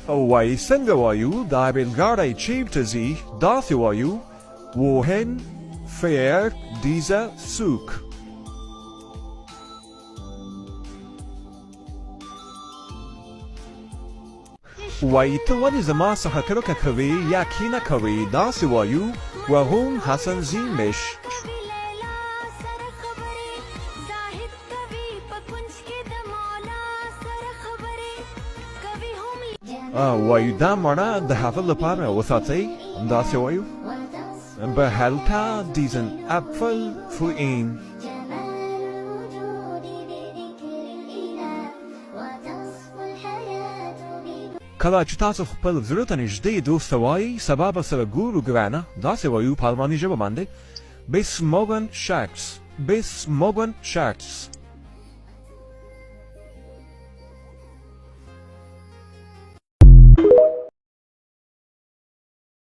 وایي څنګه وایو دا بیلګاډی چیرته ځي داسې وایو wohin fährt dieser Zug. وایي ته ولې زما څخه کرکه کوې یا کینه کوې داسې وایو warum hassen Sie mich. وایو دا مڼه د هغه لپاره وساتئ داسې وایو behalte diesen Apfel für ihn. کله چې تاسو خپل زړه ته نږدې دوست ته وایي سبا به سره ګورو ګرانه داسې وایو په الماني ژبه باندې bis morgen Schatz.